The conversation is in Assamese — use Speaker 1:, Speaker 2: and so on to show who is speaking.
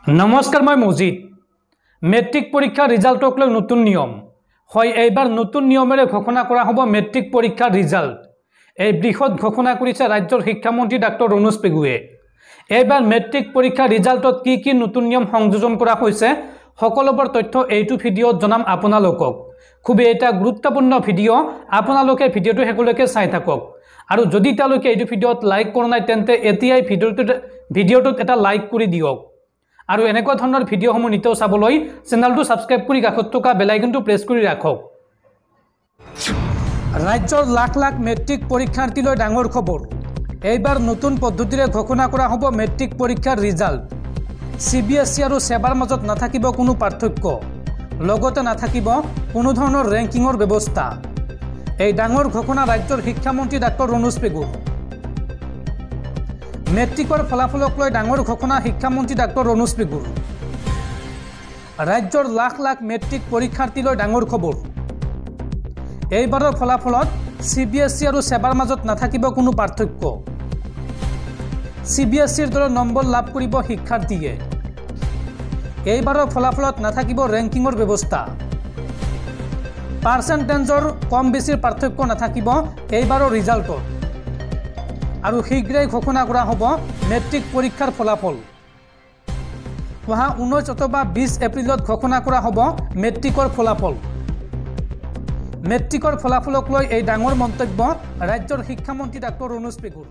Speaker 1: नमस्कार मैं मजिद मेट्रिक परीक्षा रिजाल्टक लै नतुन नियम হয় এইবাৰ নতুন নিয়মেৰে ঘোষণা কৰা হ'ব মেট্ৰিক পৰীক্ষাৰ ৰিজাল্ট এই বৃহৎ ঘোষণা কৰিছে ৰাজ্যৰ শিক্ষামন্ত্ৰী ডক্টৰ ৰণোজ পেগুৱে এইবাৰ মেট্ৰিক পৰীক্ষাৰ ৰিজাল্টত কি নতুন নিয়ম সংযোজন কৰা হৈছে সকলোবৰ তথ্য এইটো ভিডিঅ'ত জনাম আপোনালোকক খুব এটা গুৰুত্বপূৰ্ণ ভিডিঅ' আপোনালোকে ভিডিঅ'টো হেকলৈকে চাই থাকক আৰু যদি তেওঁলোকে এইটো ভিডিঅ'ত লাইক কৰা নাই তেন্তে এতিয়াই ভিডিঅ'টোত এটা লাইক কৰি দিয়ক আৰু এনেকুৱা ধৰণৰ ভিডিঅ'সমূহ নিতেও চাবলৈ চেনেলটো সাবস্ক্ৰাইব কৰি কাষত থকা বেল আইকনটো প্ৰেছ কৰি ৰাখক ৰাজ্যৰ লাখ লাখ মেট্ৰিক পৰীক্ষাৰ্থীলৈ ডাঙৰ খবৰ এইবাৰ নতুন পদ্ধতিৰে ঘোষণা কৰা হ'ব মেট্ৰিক পৰীক্ষাৰ ৰিজাল্ট সিবিএসই আৰু সেবাৰ মাজত নাথাকিব কোনো পাৰ্থক্য লগতে নাথাকিব কোনো ধৰণৰ ৰেংকিংৰ ব্যৱস্থা এই ডাঙৰ ঘোষণা ৰাজ্যৰ শিক্ষামন্ত্ৰী ডক্টৰ ৰণোজ পেগু মেট্ৰিকৰ ফলাফলক লৈ ডাঙৰ ঘোষণা শিক্ষামন্ত্ৰী ডক্টৰ ৰণোজ পেগুৰ ৰাজ্যৰ লাখ লাখ মেট্ৰিক পৰীক্ষাৰ্থীলৈ ডাঙৰ খবৰ এইবাৰৰ ফলাফলত সিবিএসই আৰু সেবাৰ মাজত নাথাকিব কোনো পাৰ্থক্য সিবিএসইৰ দৰে নম্বৰ লাভ কৰিব শিক্ষাৰ্থীয়ে এইবাৰৰ ফলাফলত নাথাকিব ৰেংকিংৰ ব্যৱস্থা পাৰ্চেণ্টেজৰ কম বেছিৰ পাৰ্থক্য নাথাকিব এইবাৰৰ ৰিজাল্টত আৰু শীঘ্ৰেই ঘোষণা কৰা হ'ব মেট্ৰিক পৰীক্ষাৰ ফলাফল অহা 19 অথবা 20 এপ্ৰিলত ঘোষণা কৰা হ'ব মেট্ৰিকৰ ফলাফল মেট্ৰিকৰ ফলাফলক লৈ এই ডাঙৰ মন্তব্য ৰাজ্যৰ শিক্ষামন্ত্ৰী ডক্টৰ ৰণোজ পেগুৰ